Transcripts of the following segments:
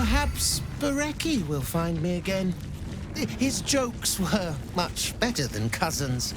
Perhaps Bereki will find me again. His jokes were much better than Cousin's.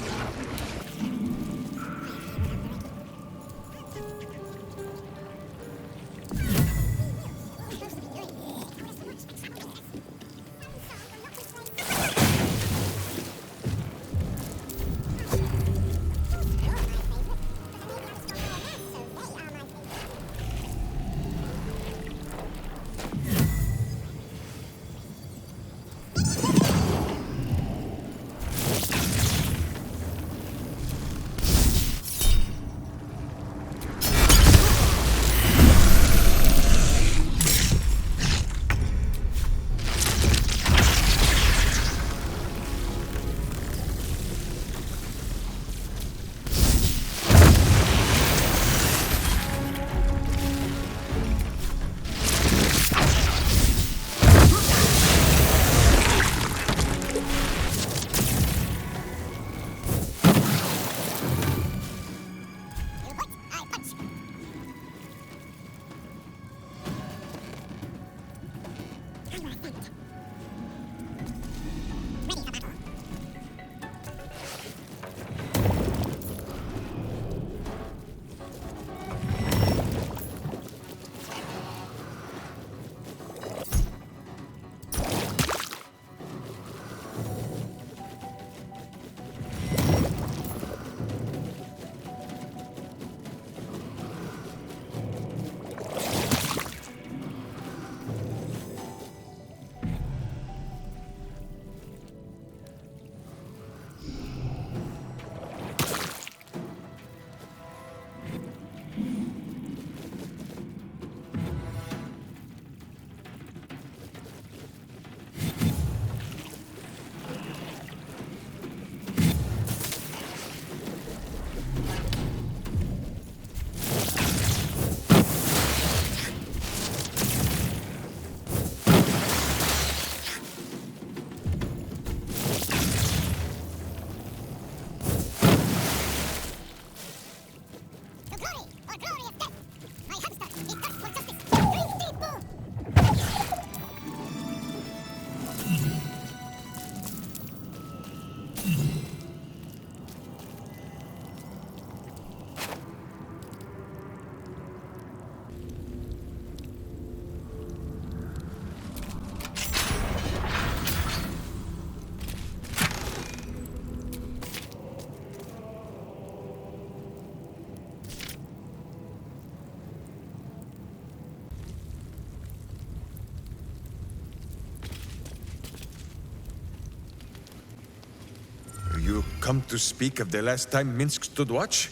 You come to speak of the last time Minsk stood watch?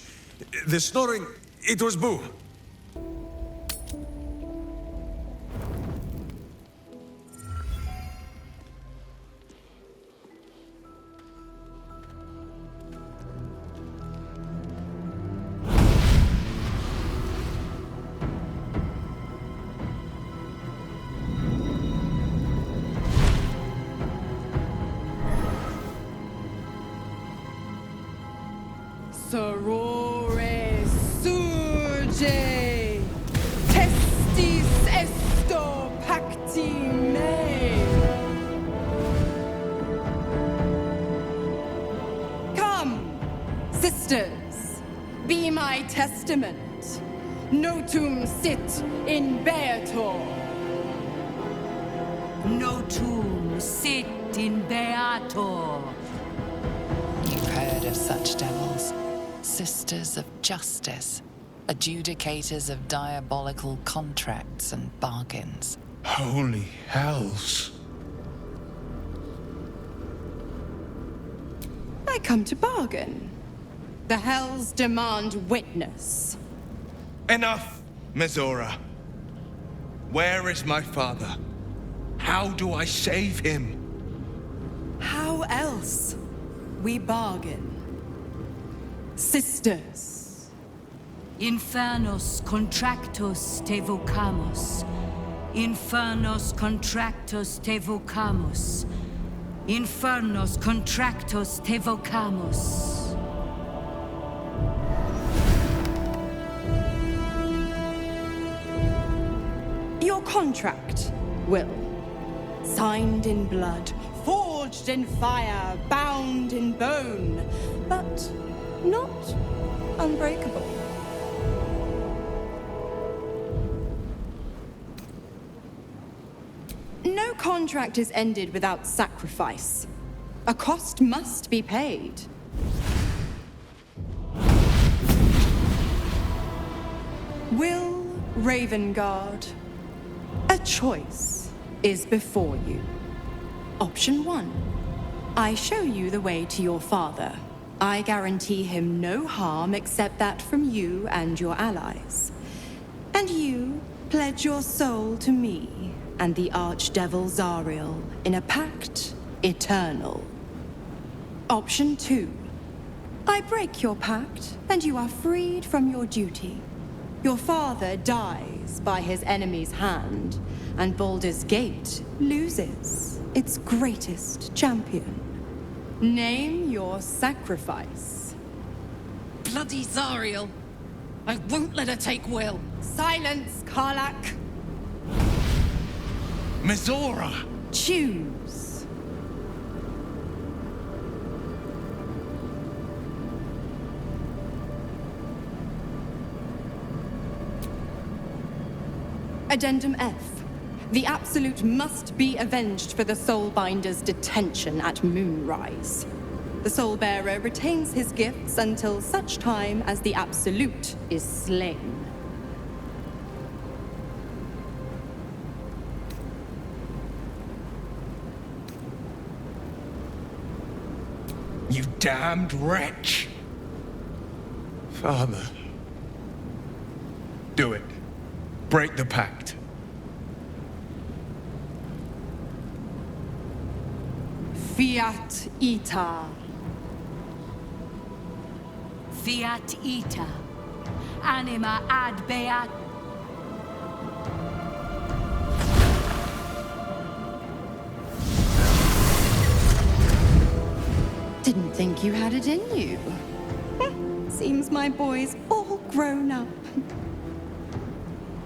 The snoring, it was Boo. Sorore surge, testis esto pacti me. Come, sisters, be my testament. Notum sit in beator. Notum sit in beator. You've heard of such devils. Sisters of justice, adjudicators of diabolical contracts and bargains. Holy hells. I come to bargain. The hells demand witness. Enough, Mizora. Where is my father? How do I save him? How else? We bargain. Sisters. Infernos contractos te vocamus. Infernos contractos te vocamus. Infernos contractos te vocamus. Your contract. will. Signed in blood, forged in fire, bound in bone, but not unbreakable. No contract is ended without sacrifice. A cost must be paid. Will Ravengard, a choice is before you. Option 1. I show you the way to your father. I guarantee him no harm except that from you and your allies. And you pledge your soul to me and the Archdevil Zariel in a pact eternal. Option 2. I break your pact and you are freed from your duty. Your father dies by his enemy's hand, and Baldur's Gate loses its greatest champion. Name your sacrifice. Bloody Zariel! I won't let her take Will. Silence, Karlak. Mizora! Choose. Addendum F. The Absolute must be avenged for the Soulbinder's detention at Moonrise. The Soulbearer retains his gifts until such time as the Absolute is slain. You damned wretch! Father. Do it. Break the pact. Fiat Ita. Fiat ita. Anima ad beat. Didn't think you had it in you. Seems my boy's all grown up.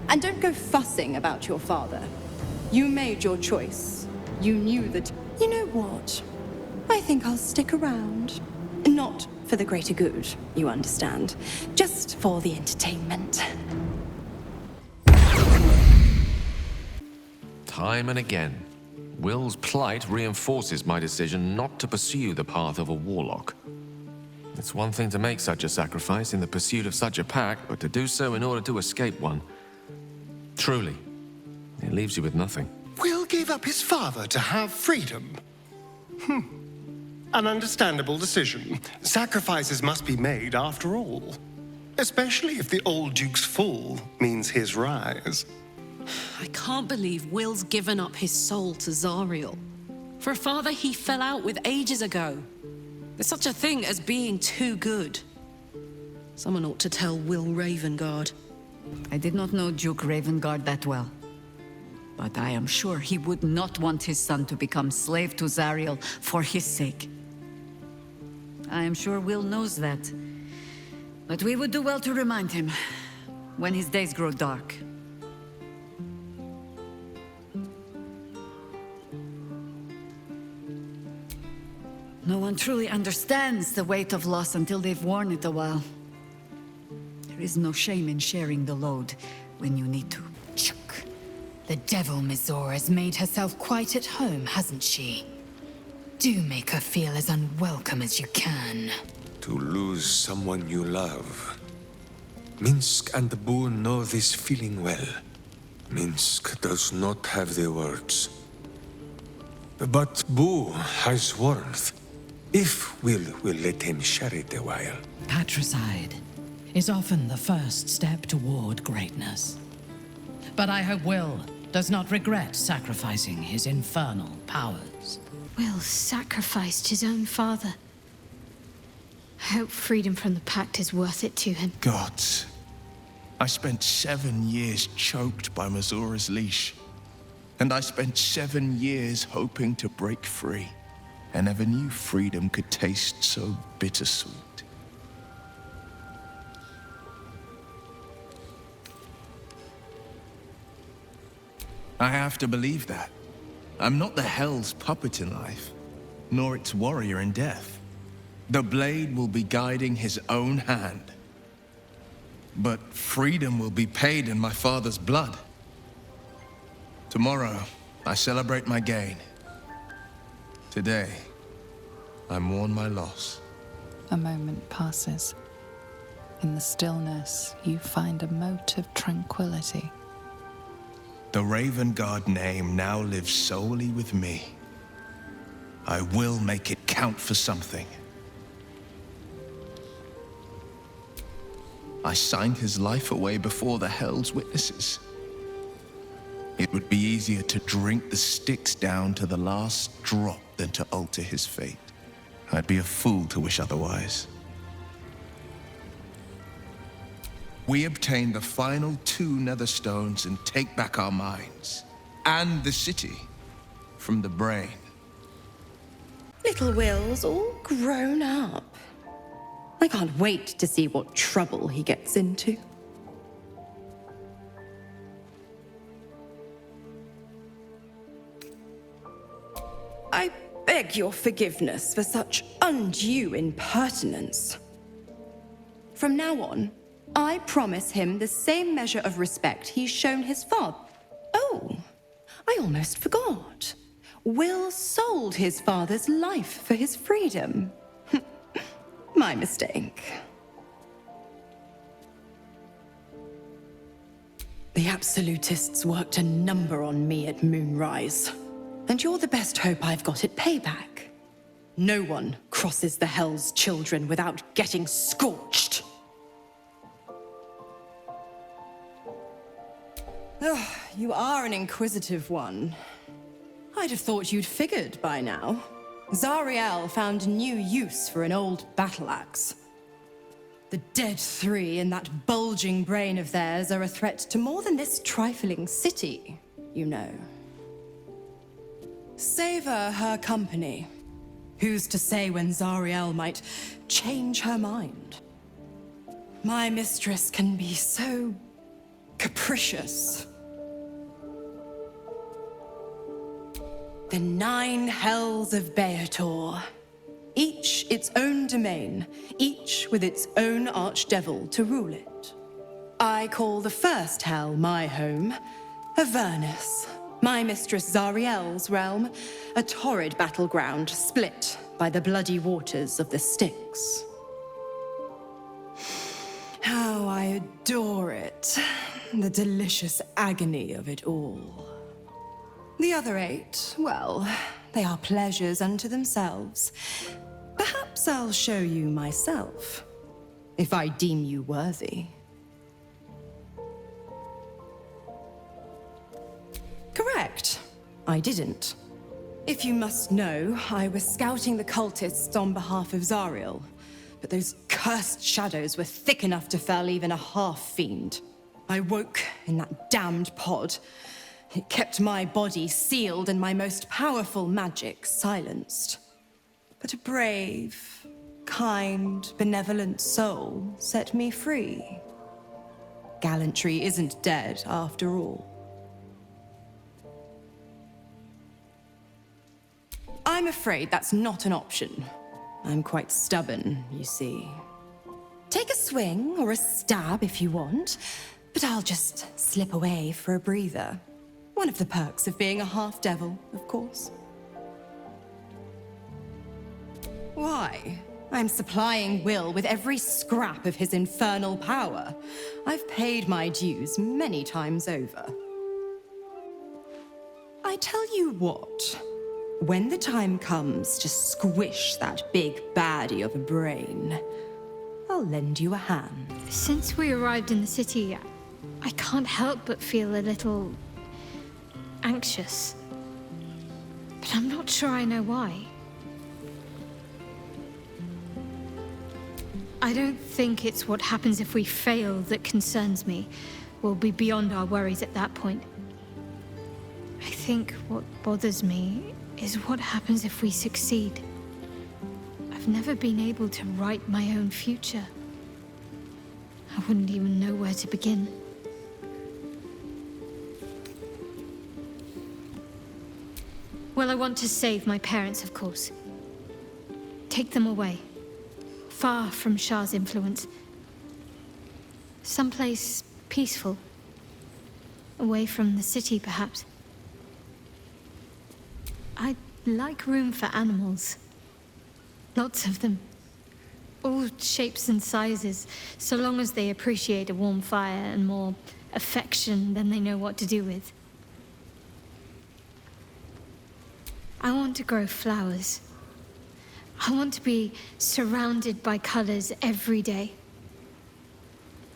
And don't go fussing about your father. You made your choice. You knew that... You know what? I think I'll stick around. Not for the greater good, you understand. Just for the entertainment. Time and again, Will's plight reinforces my decision not to pursue the path of a warlock. It's one thing to make such a sacrifice in the pursuit of such a pact, but to do so in order to escape one. Truly, it leaves you with nothing. Will gave up his father to have freedom. An understandable decision. Sacrifices must be made after all. Especially if the old Duke's fall means his rise. I can't believe Will's given up his soul to Zariel. For a father he fell out with ages ago. There's such a thing as being too good. Someone ought to tell Will Ravengard. I did not know Duke Ravengard that well. But I am sure he would not want his son to become slave to Zariel for his sake. I am sure Will knows that. But we would do well to remind him when his days grow dark. No one truly understands the weight of loss until they've worn it a while. There is no shame in sharing the load when you need to. Chuck. The devil Mizora has made herself quite at home, hasn't she? Do make her feel as unwelcome as you can. To lose someone you love. Minsk and Boo know this feeling well. Minsk does not have the words. But Boo has warmth. If Will let him share it a while. Patricide is often the first step toward greatness. But I hope Will does not regret sacrificing his infernal powers. Will sacrificed his own father. I hope freedom from the pact is worth it to him. Gods. I spent 7 years choked by Mizora's leash. And I spent 7 years hoping to break free. I never knew freedom could taste so bittersweet. I have to believe that. I'm not the Hell's puppet in life, nor its warrior in death. The blade will be guiding his own hand. But freedom will be paid in my father's blood. Tomorrow, I celebrate my gain. Today, I mourn my loss. A moment passes. In the stillness, you find a mote of tranquility. The Raven Guard name now lives solely with me. I will make it count for something. I signed his life away before the Hell's witnesses. It would be easier to drink the Styx down to the last drop than to alter his fate. I'd be a fool to wish otherwise. We obtain the final 2 nether stones and take back our minds. And the city. From the brain. Little Will's all grown up. I can't wait to see what trouble he gets into. I beg your forgiveness for such undue impertinence. From now on, I promise him the same measure of respect he's shown his father. Oh, I almost forgot. Will sold his father's life for his freedom. My mistake. The Absolutists worked a number on me at Moonrise. And you're the best hope I've got at payback. No one crosses the Hell's children without getting scorched. Ugh, you are an inquisitive one. I'd have thought you'd figured by now. Zariel found new use for an old battle axe. The dead 3 in that bulging brain of theirs are a threat to more than this trifling city, you know. Savor her company. Who's to say when Zariel might change her mind? My mistress can be so capricious. The 9 hells of Beator. Each its own domain, each with its own archdevil to rule it. I call the first hell my home, Avernus. My mistress Zariel's realm, a torrid battleground split by the bloody waters of the Styx. How I adore it, the delicious agony of it all. The other 8, well, they are pleasures unto themselves. Perhaps I'll show you myself, if I deem you worthy. Correct. I didn't. If you must know, I was scouting the cultists on behalf of Zariel, but those cursed shadows were thick enough to fell even a half-fiend. I woke in that damned pod. It kept my body sealed and my most powerful magic silenced. But a brave, kind, benevolent soul set me free. Gallantry isn't dead after all. I'm afraid that's not an option. I'm quite stubborn, you see. Take a swing or a stab if you want, but I'll just slip away for a breather. One of the perks of being a half-devil, of course. Why? I'm supplying Will with every scrap of his infernal power. I've paid my dues many times over. I tell you what. When the time comes to squish that big baddie of a brain, I'll lend you a hand. Since we arrived in the city, I can't help but feel a little anxious. But I'm not sure I know why. I don't think it's what happens if we fail that concerns me. We'll be beyond our worries at that point. I think what bothers me is what happens if we succeed. I've never been able to write my own future. I wouldn't even know where to begin. Well, I want to save my parents, of course. Take them away. Far from Shah's influence. Someplace peaceful. Away from the city, perhaps. I'd like room for animals. Lots of them. All shapes and sizes, so long as they appreciate a warm fire and more affection than they know what to do with. I want to grow flowers. I want to be surrounded by colors every day.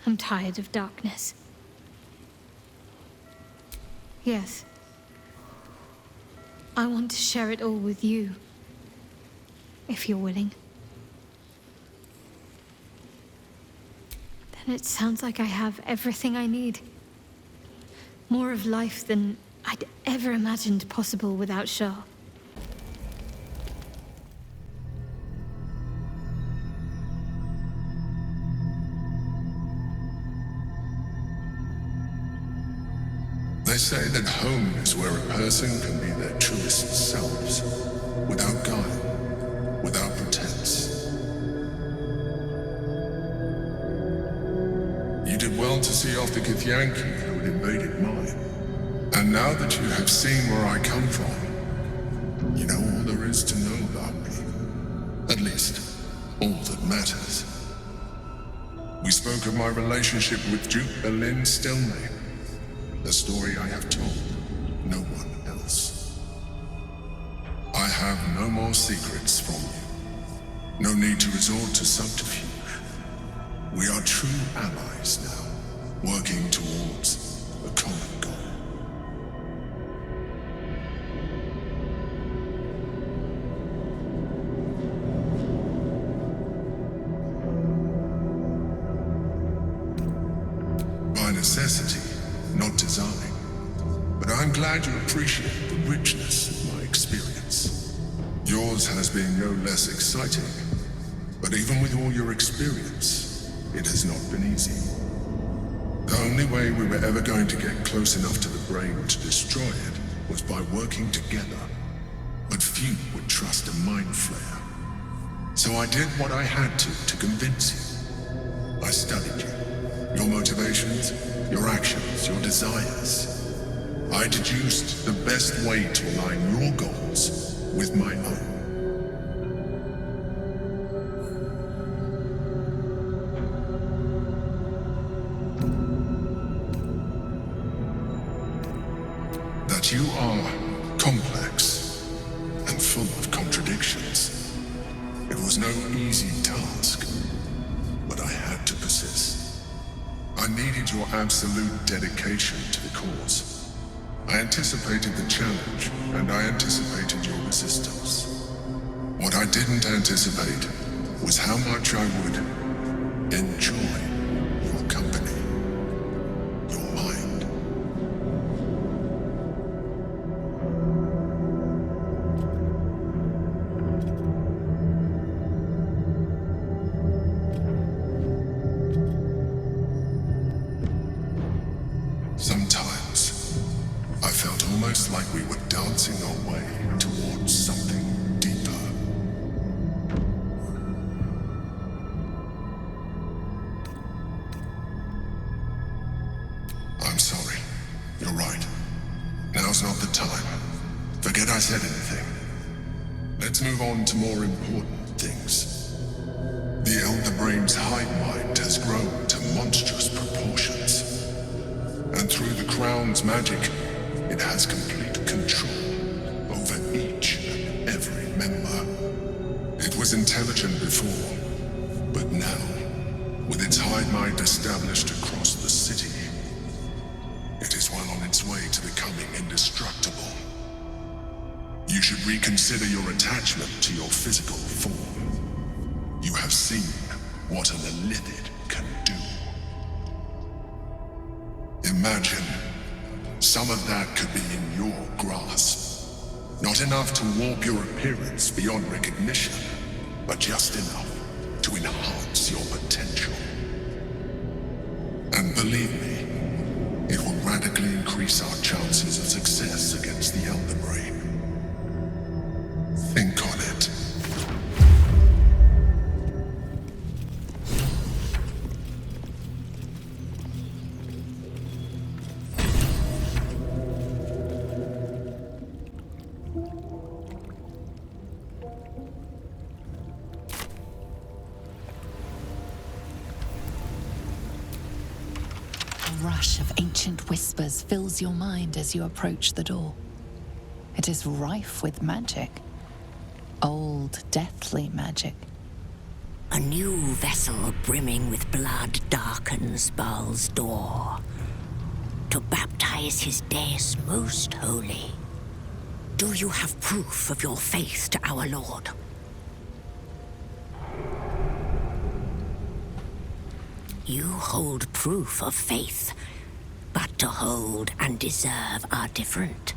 I'm tired of darkness. Yes. I want to share it all with you, if you're willing. Then it sounds like I have everything I need. More of life than I'd ever imagined possible without Shah. They say that home is where a person can be their truest selves, without guile, without pretense. You did well to see off the Githyanki who had invaded mine. And now that you have seen where I come from, you know all there is to know about me. At least, all that matters. We spoke of my relationship with Duke Berlin Stilmay. The story I have told, no one else. I have no more secrets from you. No need to resort to subterfuge. We are true allies now, working towards a common goal. By necessity, not design, but I'm glad you appreciate the richness of my experience. Yours has been no less exciting, but even with all your experience, it has not been easy. The only way we were ever going to get close enough to the brain to destroy it was by working together, but few would trust a mind flare. So I did what I had to convince you. I studied you, your motivations, your actions, your desires. I deduced the best way to align your goals with my own. That you are complex and full of contradictions. It was no easy task, but I had to persist. I needed your absolute dedication to the cause. I anticipated the challenge, and I anticipated your resistance. What I didn't anticipate was how much I would enjoy your company, your mind. Sometimes, I felt almost like we were dancing our way towards something deeper. I'm sorry. You're right. Now's not the time. Forget I said anything. Let's move on to more important things. The Elder Brain's hive mind has grown to monstrous proportions. And through the Crown's magic, it has complete control over each and every member. It was intelligent before, but now, with its hive mind established across the city, it is well on its way to becoming indestructible. You should reconsider your attachment to your physical form. You have seen what an Elithid can do. Imagine some of that could be in your grasp. Not enough to warp your appearance beyond recognition, but just enough to enhance your potential. And believe me, it will radically increase our chances of success against the Elder Brain. rush of ancient whispers fills your mind as you approach the door. It is rife with magic. Old, deathly magic. A new vessel brimming with blood darkens Baal's door to baptize his deus most holy. Do you have proof of your faith to our Lord? You hold proof of faith, but to hold and deserve are different.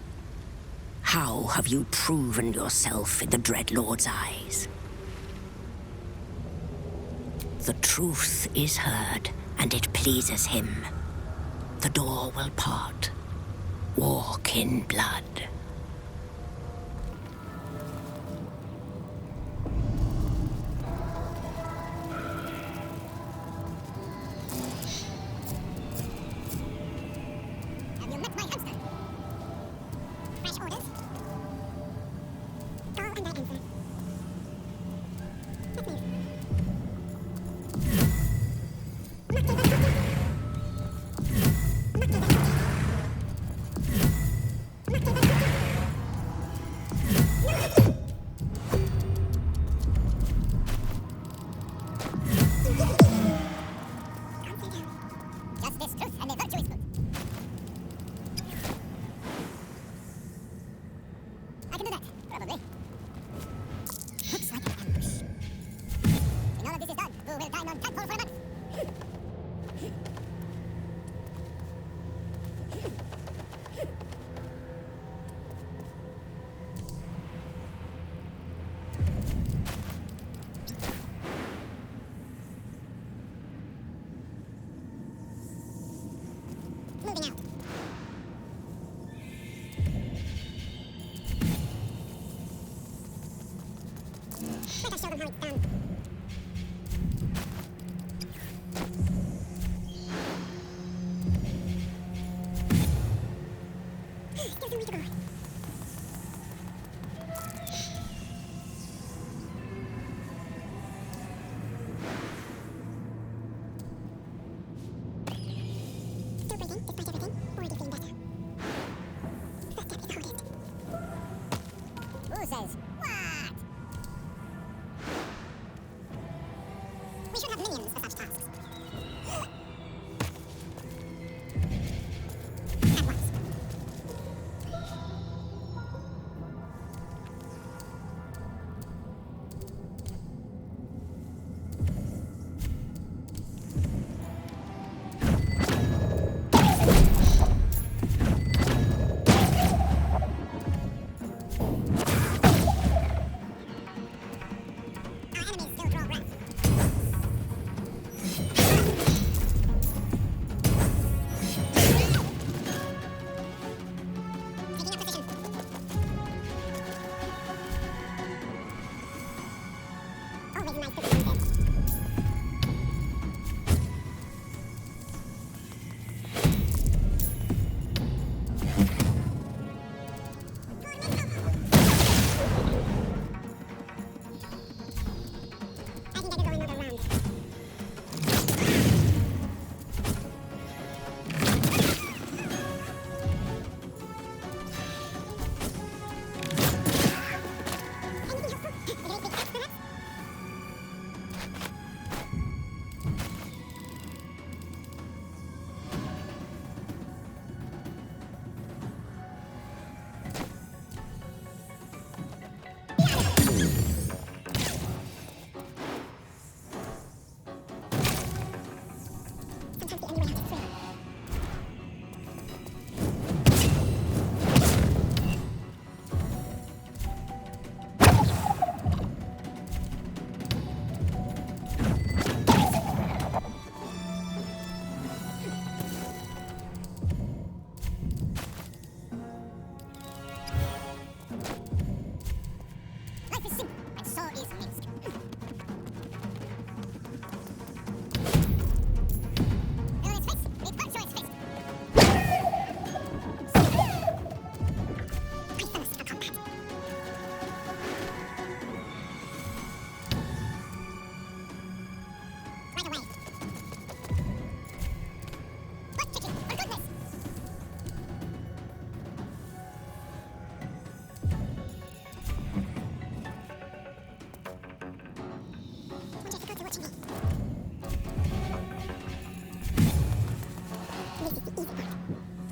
How have you proven yourself in the Dreadlord's eyes? The truth is heard, and it pleases him. The door will part. Walk in blood.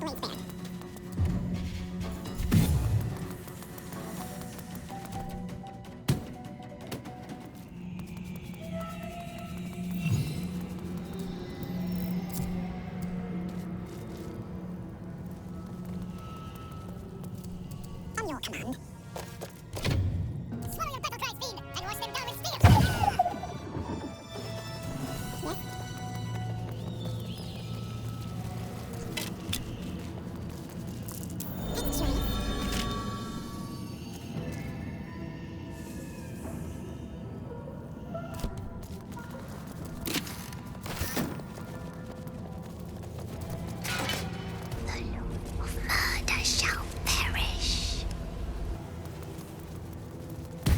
On your command. Swallow your battle cries, fiend, and wash them down with steel. Yes? Victory.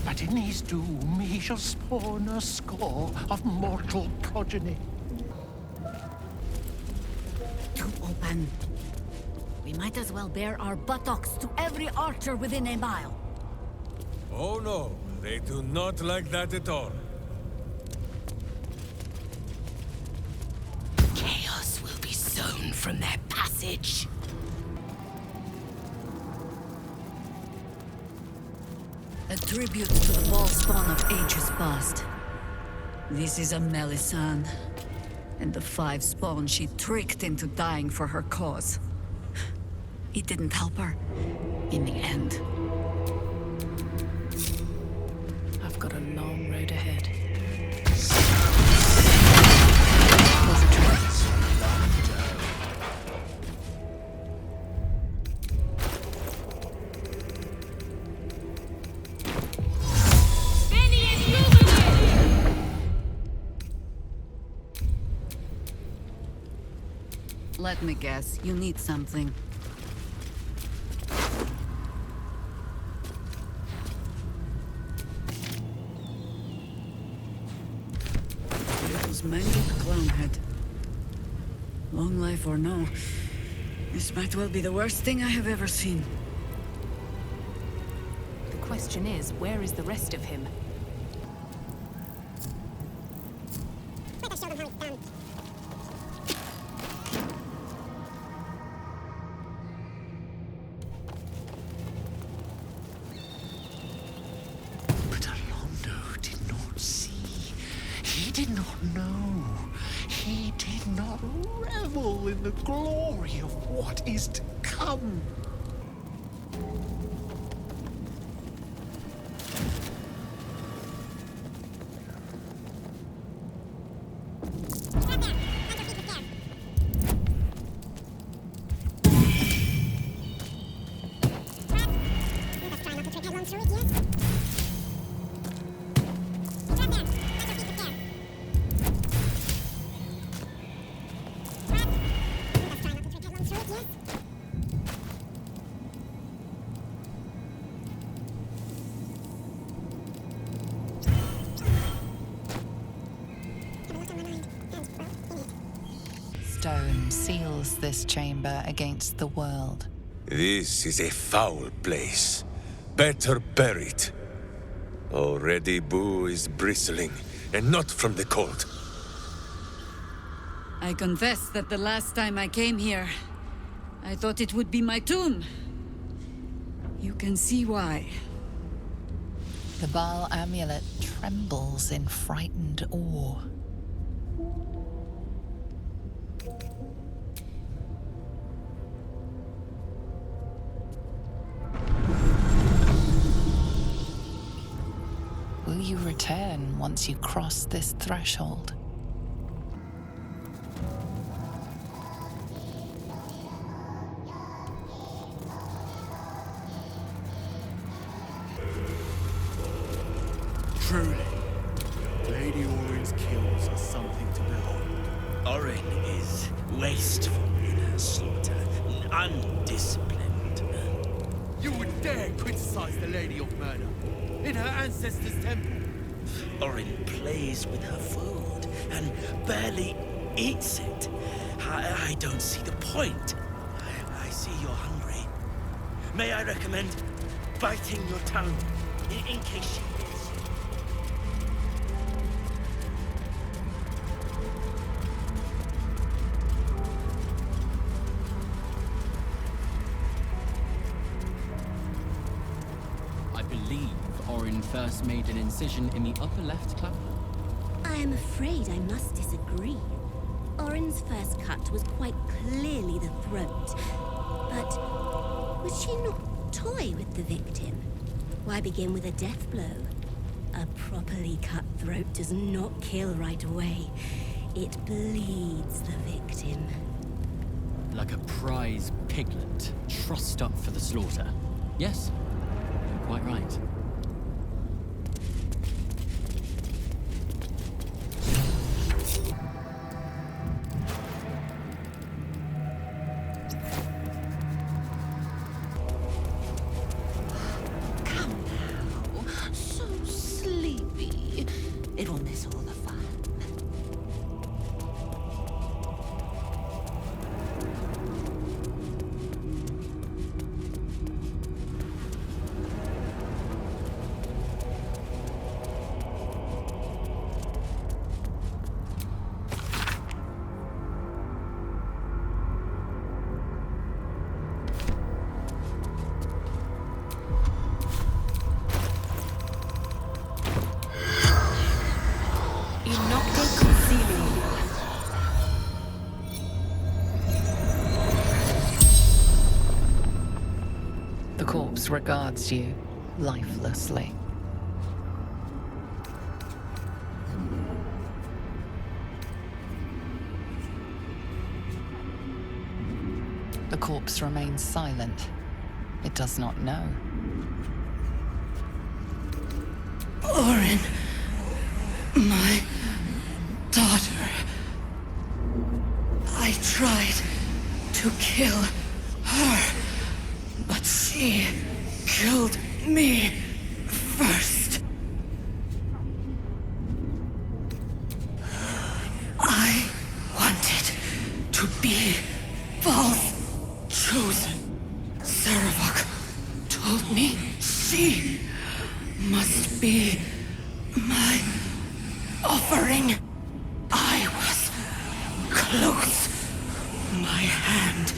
But in his doom he shall spawn a score of mortal progeny. To open. We might as well bare our buttocks to every archer within a mile. Oh no, they do not like that at all. Chaos will be sown from their passage. A tribute to the ball spawn of ages past. This is a Melisande, and the 5 spawn she tricked into dying for her cause. It didn't help her in the end. I've got a long road ahead. Let me guess, you need something. Will's mangled clown head. Long life or no, this might well be the worst thing I have ever seen. The question is, where is the rest of him? Let us show them how it's done. But Ariondo did not see. He did not know. He did not revel in the glory of what is to come. Stone seals this chamber against the world. This is a foul place. Better buried. Already Boo is bristling, and not from the cold. I confess that the last time I came here, I thought it would be my tomb. You can see why. The Baal amulet trembles in frightened awe. Will you return once you cross this threshold? Truly, Lady Orin's kills are something to behold. Orin is wasteful in her slaughter, undisciplined. You would dare criticize the Lady of Murder in her ancestors' temple? Orin plays with her food and barely eats it. I don't see the point. I see you're hungry. May I recommend biting your tongue in case she is? Orin first made an incision in the upper left clavicle? I am afraid I must disagree. Orin's first cut was quite clearly the throat. But was she not toy with the victim? Why begin with a death blow? A properly cut throat does not kill right away. It bleeds the victim. Like a prize piglet, trussed up for the slaughter. Yes, you're quite right. It will miss all the fun. The corpse regards you lifelessly. The corpse remains silent. It does not know. Orin, my daughter. I tried to kill her, but she killed me first. I wanted to be Val's chosen. Saravok told me she must be my offering. I was close, my hand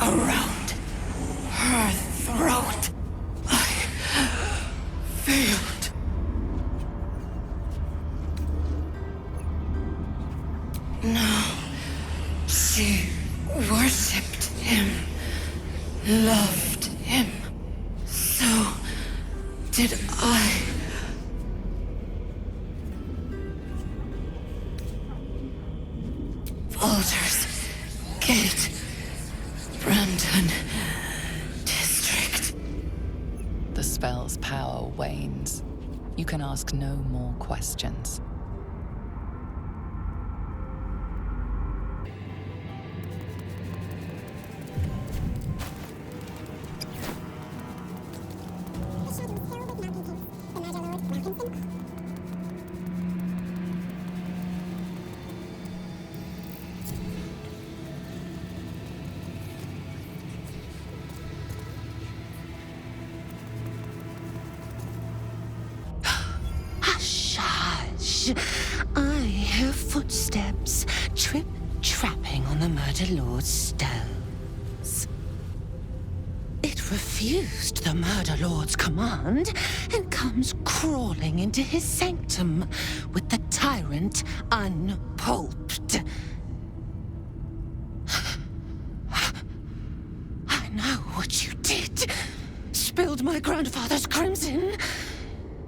around her throat. I failed. No, she worshipped him, loved him. So did I. Baldur's Gate, Brandon District. The spell's power wanes. You can ask no more questions. I hear footsteps trip-trapping on the Murder Lord's stones. It refused the Murder Lord's command and comes crawling into his sanctum with the tyrant unpulped. I know what you did. Spilled my grandfather's crimson.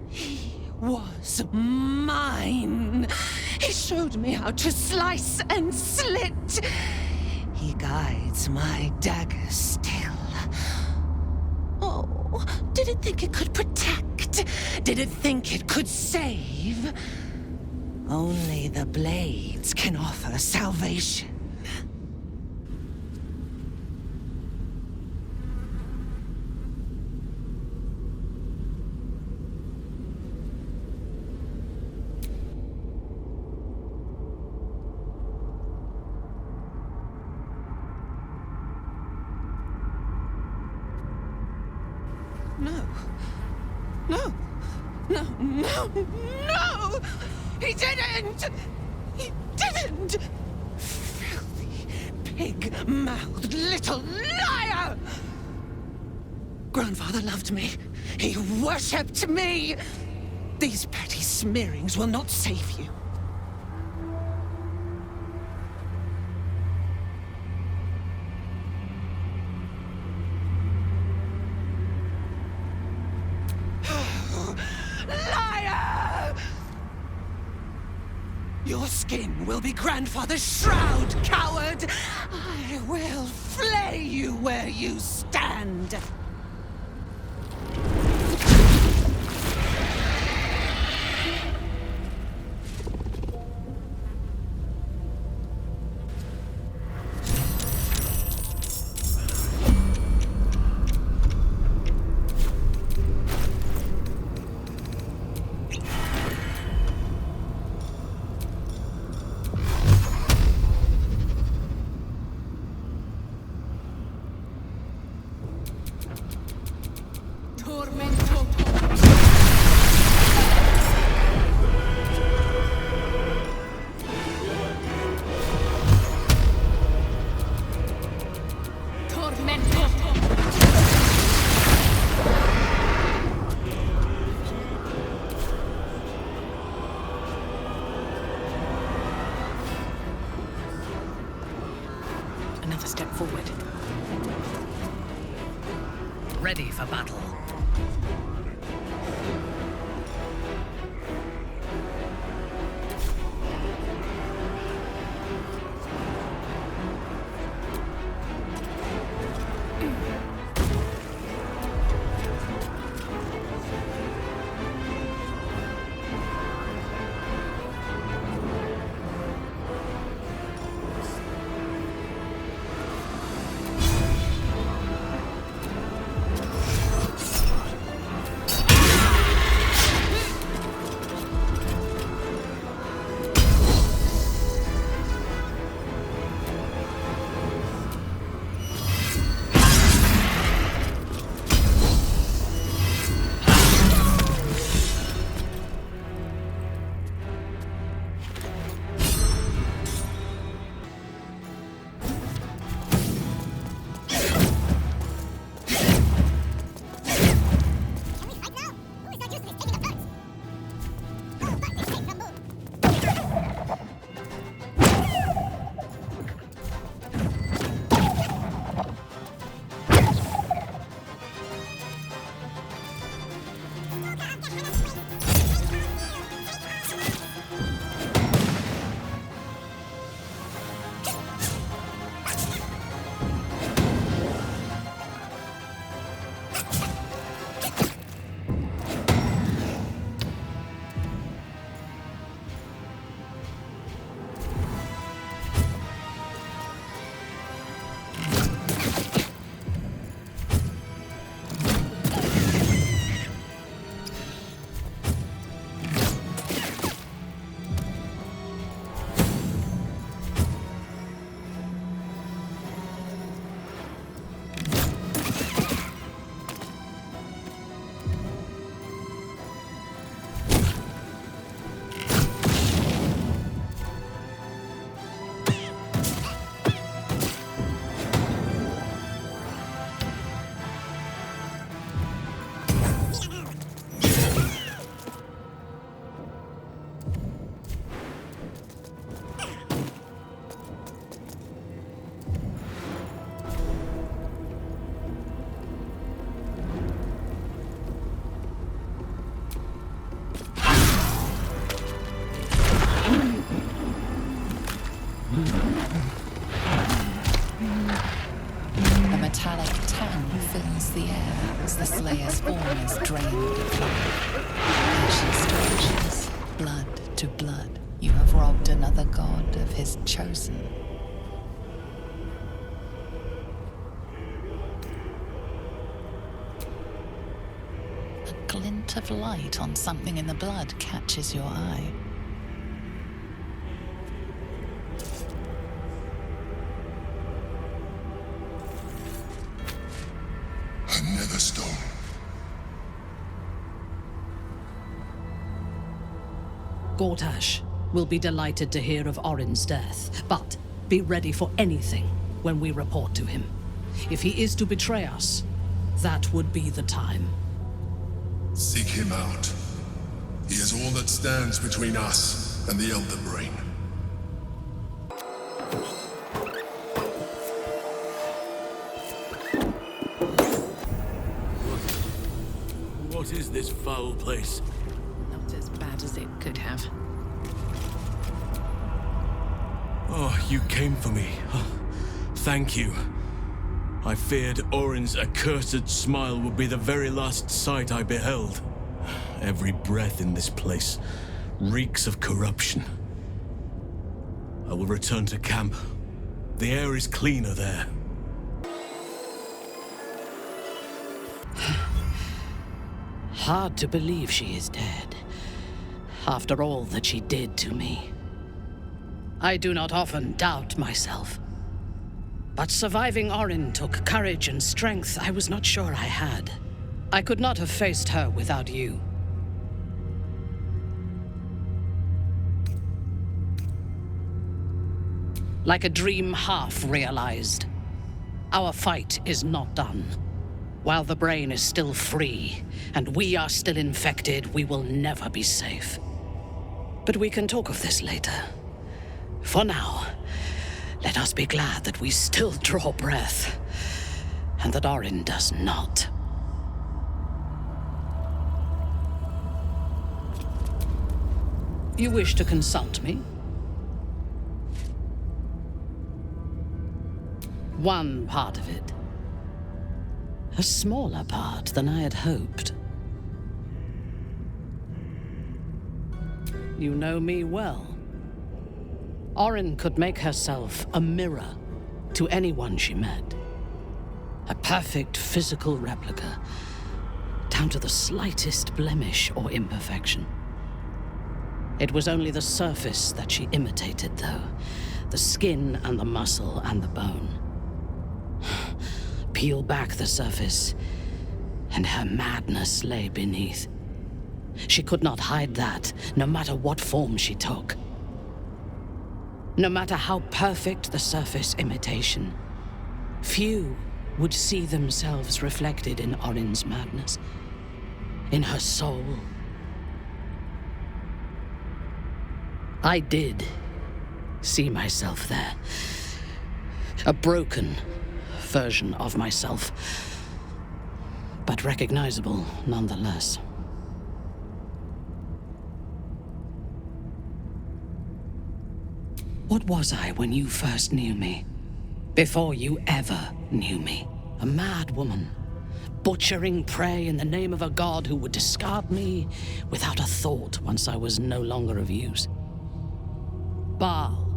He was mine. He showed me how to slice and slit. He guides my dagger still. Oh, did it think it could protect? Did it think it could save? Only the blades can offer salvation. No! He didn't! He didn't! Filthy, pig-mouthed little liar! Grandfather loved me. He worshipped me! These petty smearings will not save you. Liar! Your skin will be grandfather's shroud, coward! I will flay you where you stand! Another step forward. Ready for battle. A metallic tang fills the air as the Slayer's form is drained of life. Ashes to ashes, blood to blood, you have robbed another god of his chosen. A glint of light on something in the blood catches your eye. Another stone. Gortash will be delighted to hear of Orin's death, but be ready for anything when we report to him. If he is to betray us, that would be the time. Seek him out. He is all that stands between us and the Elder Brain. What is this foul place? Not as bad as it could have. Oh, you came for me. Oh, thank you. I feared Orin's accursed smile would be the very last sight I beheld. Every breath in this place reeks of corruption. I will return to camp. The air is cleaner there. Hard to believe she is dead, after all that she did to me. I do not often doubt myself. But surviving Orin took courage and strength I was not sure I had. I could not have faced her without you. Like a dream half realized, our fight is not done. While the brain is still free, and we are still infected, we will never be safe. But we can talk of this later. For now, let us be glad that we still draw breath, and that Orin does not. You wish to consult me? One part of it. A smaller part than I had hoped. You know me well. Orin could make herself a mirror to anyone she met. A perfect physical replica, down to the slightest blemish or imperfection. It was only the surface that she imitated, though. The skin and the muscle and the bone. Peel back the surface, and her madness lay beneath. She could not hide that, no matter what form she took. No matter how perfect the surface imitation, few would see themselves reflected in Orin's madness, in her soul. I did see myself there. A broken version of myself, but recognizable nonetheless. What was I when you first knew me? Before you ever knew me? A mad woman, butchering prey in the name of a god who would discard me without a thought once I was no longer of use. Baal,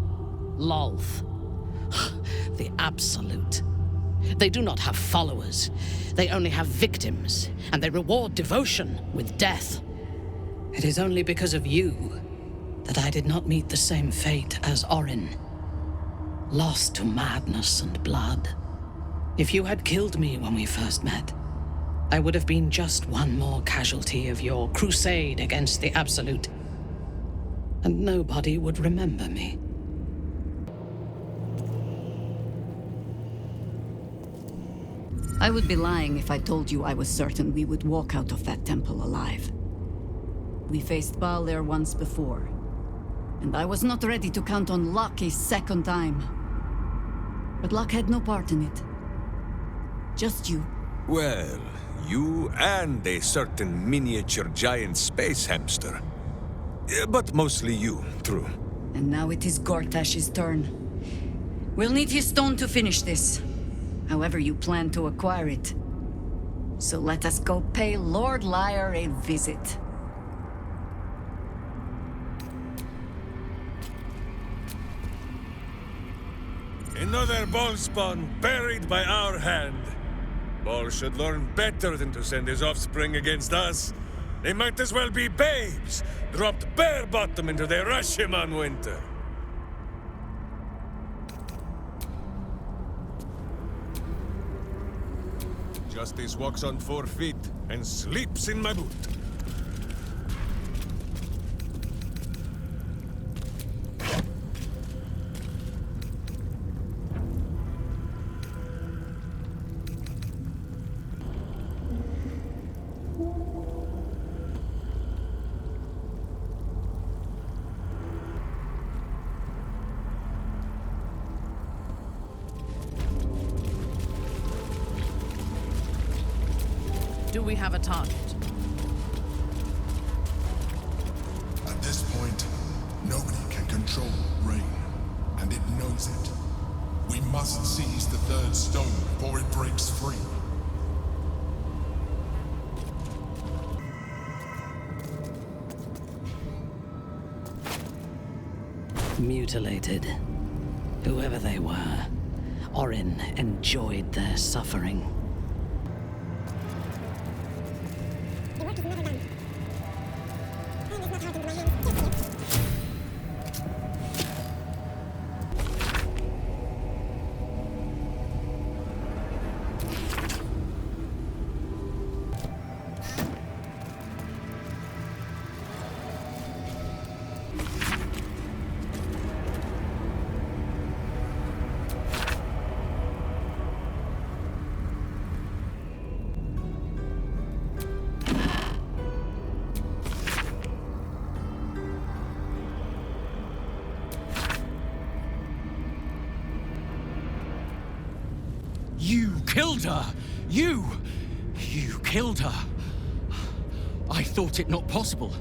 Lolth, the Absolute. They do not have followers. They only have victims, and they reward devotion with death. It is only because of you that I did not meet the same fate as Orin. Lost to madness and blood. If you had killed me when we first met, I would have been just one more casualty of your crusade against the Absolute. And nobody would remember me. I would be lying if I told you I was certain we would walk out of that temple alive. We faced Baal there once before, and I was not ready to count on luck a second time. But luck had no part in it. Just you. Well, you and a certain miniature giant space hamster. But mostly you, true. And now it is Gortash's turn. We'll need his stone to finish this. However you plan to acquire it. So let us go pay Lord Lyre a visit. Another ball spawn buried by our hand. Ball should learn better than to send his offspring against us. They might as well be babes, dropped bare bottom into the Rashomon winter. Justice walks on 4 feet and sleeps in my boot. Do we have a target? At this point, nobody can control rain, and it knows it. We must seize the third stone before it breaks free. Mutilated. Whoever they were, Orin enjoyed their suffering. The work is never done. Time is not hard into my hands just yet. You killed her! You killed her! I thought it not possible.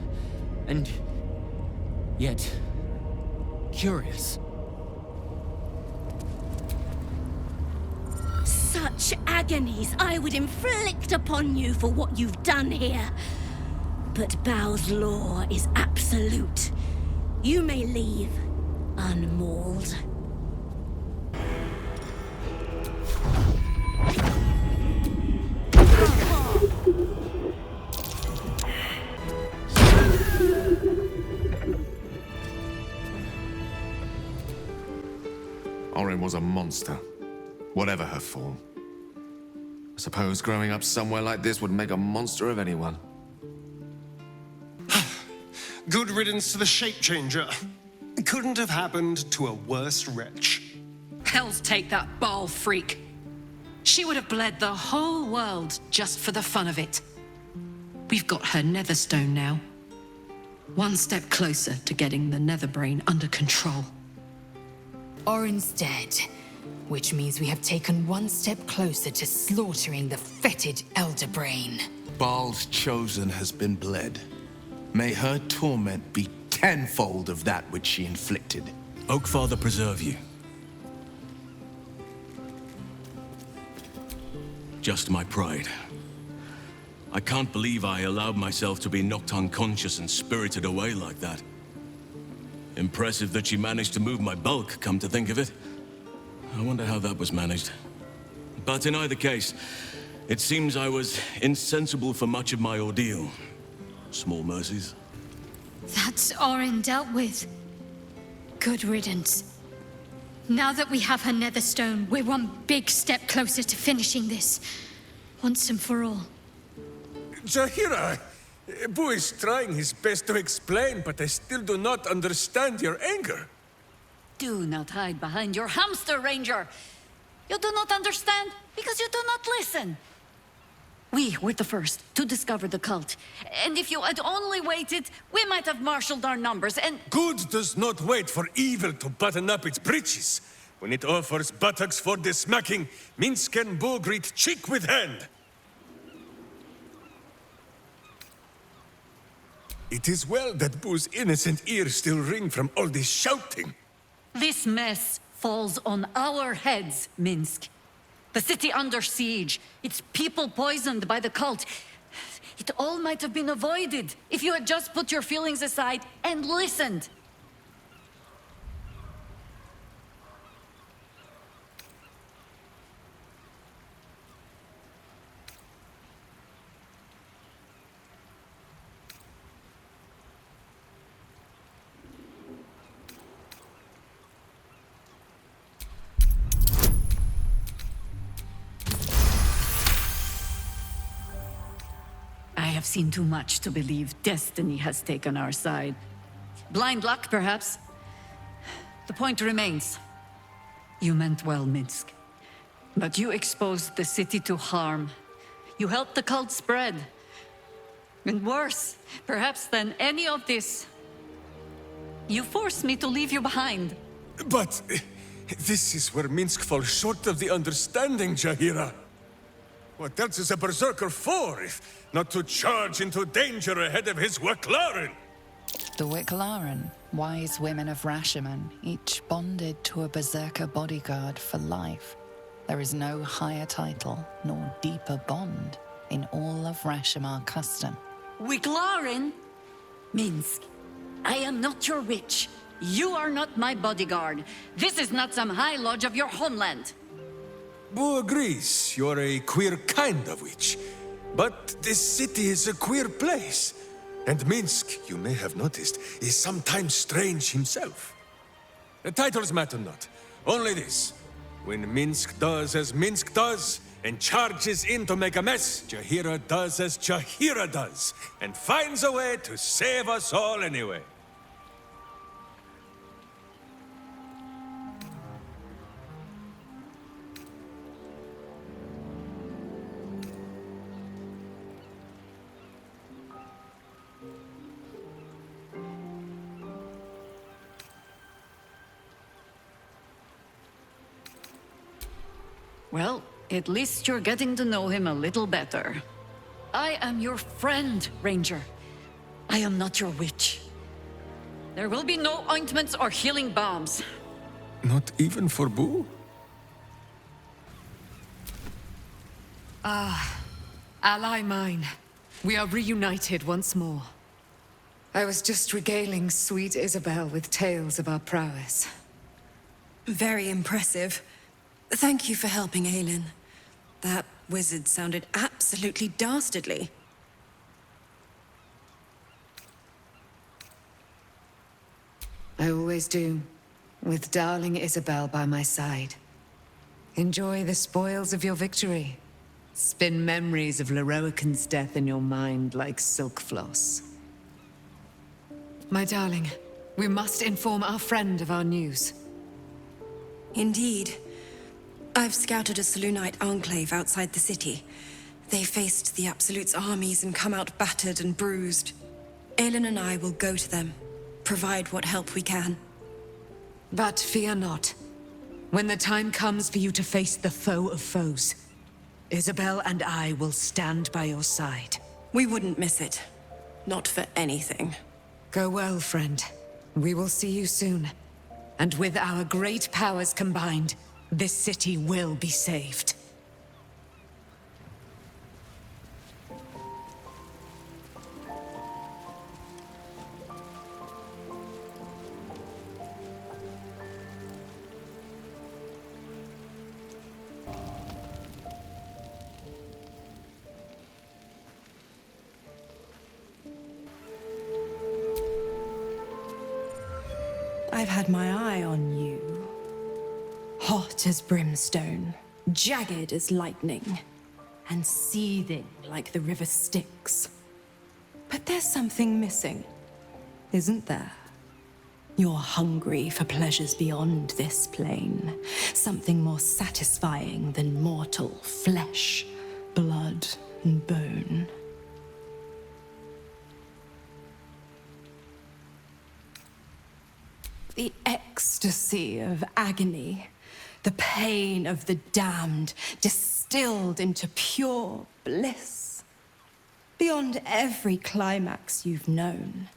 And yet, curious. Such agonies I would inflict upon you for what you've done here. But Bao's law is absolute. You may leave unmauled. Orin was a monster, whatever her form. I suppose growing up somewhere like this would make a monster of anyone. Good riddance to the shape changer. Couldn't have happened to a worse wretch. Hell's take that Baal freak. She would have bled the whole world just for the fun of it. We've got her Netherstone now. One step closer to getting the Netherbrain under control. Orin's dead, which means we have taken one step closer to slaughtering the fetid Elder Brain. Baal's chosen has been bled. May her torment be tenfold of that which she inflicted. Oakfather preserve you. Just my pride. I can't believe I allowed myself to be knocked unconscious and spirited away like that. Impressive that she managed to move my bulk, come to think of it. I wonder how that was managed. But in either case, it seems I was insensible for much of my ordeal. Small mercies. That's Orin dealt with. Good riddance. Now that we have her Netherstone, we're one big step closer to finishing this. Once and for all. Jahira, Boo is trying his best to explain, but I still do not understand your anger. Do not hide behind your hamster, Ranger. You do not understand because you do not listen. We were the first to discover the cult. And if you had only waited, we might have marshaled our numbers and... Good does not wait for evil to button up its breeches. When it offers buttocks for the smacking, Minsk and Boo greet cheek with hand. It is well that Boo's innocent ears still ring from all this shouting. This mess falls on our heads, Minsk. The city under siege, its people poisoned by the cult. It all might have been avoided if you had just put your feelings aside and listened. I have seen too much to believe destiny has taken our side. Blind luck, perhaps. The point remains. You meant well, Minsk. But you exposed the city to harm. You helped the cult spread. And worse, perhaps, than any of this, you forced me to leave you behind. But this is where Minsk falls short of the understanding, Jahira. What else is a berserker for, if not to charge into danger ahead of his Wicklaren? The Wicklaren, wise women of Rashomon, each bonded to a berserker bodyguard for life. There is no higher title nor deeper bond in all of Rashomon custom. Wicklaren? Minsk, I am not your witch. You are not my bodyguard. This is not some high lodge of your homeland. Boo agrees you're a queer kind of witch. But this city is a queer place. And Minsk, you may have noticed, is sometimes strange himself. The titles matter not. Only this. When Minsk does as Minsk does, and charges in to make a mess, Jaheira does as Jaheira does, and finds a way to save us all anyway. Well, at least you're getting to know him a little better. I am your friend, Ranger. I am not your witch. There will be no ointments or healing balms. Not even for Boo? Ah, ally mine. We are reunited once more. I was just regaling sweet Isabel with tales of our prowess. Very impressive. Thank you for helping Aelin. That wizard sounded absolutely dastardly. I always do, with darling Isabel by my side. Enjoy the spoils of your victory. Spin memories of Leroican's death in your mind like silk floss. My darling, we must inform our friend of our news. Indeed. I've scouted a Selûnite enclave outside the city. They faced the Absolute's armies and come out battered and bruised. Aelin and I will go to them, provide what help we can. But fear not. When the time comes for you to face the foe of foes, Isabel and I will stand by your side. We wouldn't miss it. Not for anything. Go well, friend. We will see you soon. And with our great powers combined, this city will be saved. I've had my eye on you. Hot as brimstone, jagged as lightning, and seething like the river Styx. But there's something missing, isn't there? You're hungry for pleasures beyond this plane, something more satisfying than mortal flesh, blood, and bone. The ecstasy of agony, the pain of the damned, distilled into pure bliss. Beyond every climax you've known,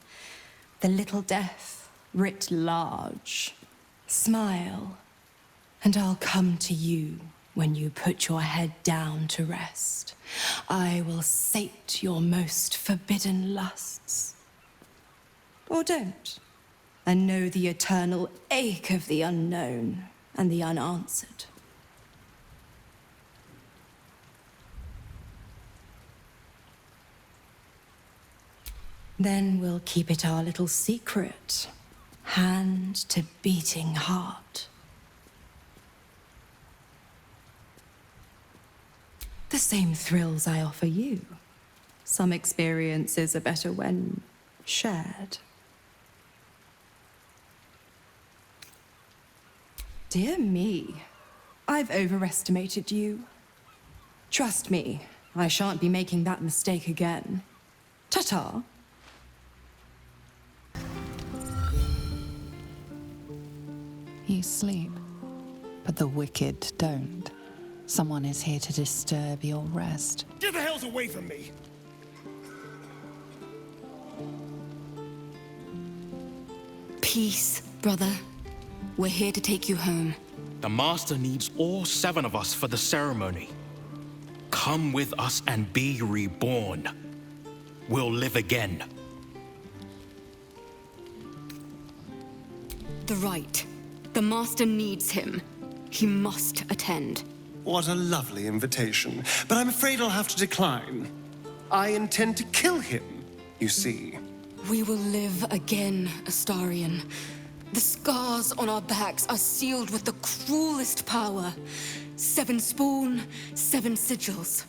the little death writ large. Smile, and I'll come to you when you put your head down to rest. I will sate your most forbidden lusts. Or don't. And know the eternal ache of the unknown and the unanswered. Then we'll keep it our little secret, hand to beating heart. The same thrills I offer you. Some experiences are better when shared. Dear me, I've overestimated you. Trust me, I shan't be making that mistake again. Ta-ta. You sleep, but the wicked don't. Someone is here to disturb your rest. Get the hells away from me! Peace, brother. We're here to take you home. The Master needs all 7 of us for the ceremony. Come with us and be reborn. We'll live again. The rite. The Master needs him. He must attend. What a lovely invitation. But I'm afraid I'll have to decline. I intend to kill him, you see. We will live again, Astarion. The scars on our backs are sealed with the cruelest power. 7 spawn, 7 sigils.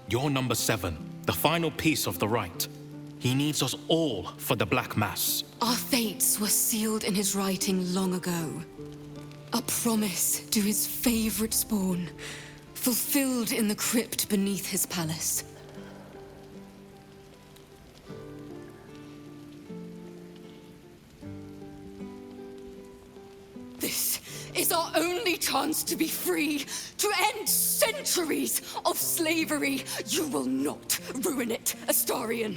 You're number 7, the final piece of the rite. He needs us all for the Black Mass. Our fates were sealed in his writing long ago. A promise to his favorite spawn, fulfilled in the crypt beneath his palace. This is our only chance to be free, to end centuries of slavery. You will not ruin it, Astarion.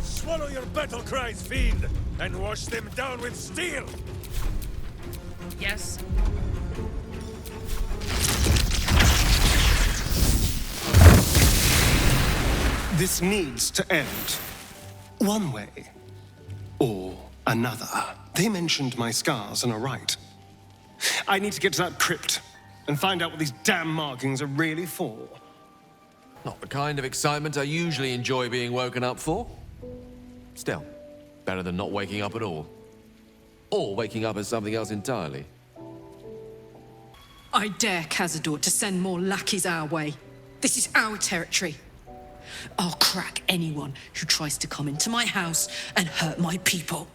Swallow your battle cries, fiend, and wash them down with steel! Yes. This needs to end. One way or another. They mentioned my scars and are right. I need to get to that crypt and find out what these damn markings are really for. Not the kind of excitement I usually enjoy being woken up for. Still, better than not waking up at all. Or waking up as something else entirely. I dare Cazador to send more lackeys our way. This is our territory. I'll crack anyone who tries to come into my house and hurt my people.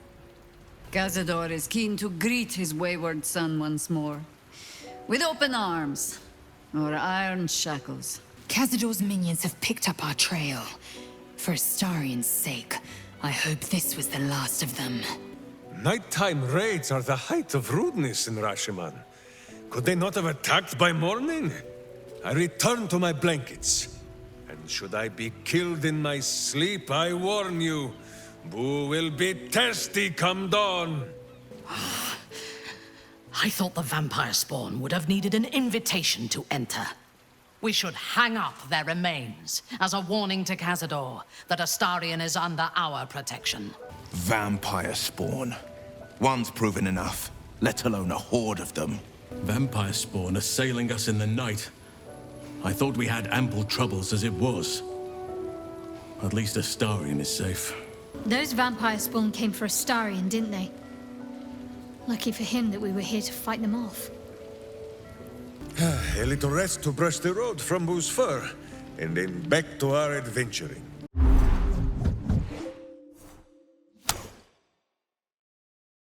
Cazador is keen to greet his wayward son once more. With open arms, or iron shackles. Cazador's minions have picked up our trail. For Astarion's sake, I hope this was the last of them. Nighttime raids are the height of rudeness in Rashiman. Could they not have attacked by morning? I return to my blankets. And should I be killed in my sleep, I warn you, Boo will be thirsty come dawn. I thought the vampire spawn would have needed an invitation to enter. We should hang up their remains as a warning to Cazador that Astarion is under our protection. Vampire spawn. One's proven enough, let alone a horde of them. Vampire spawn assailing us in the night. I thought we had ample troubles as it was. At least Astarion is safe. Those vampire spawn came for Astarion, didn't they? Lucky for him that we were here to fight them off. A little rest to brush the road from Boo's fur, and then back to our adventuring.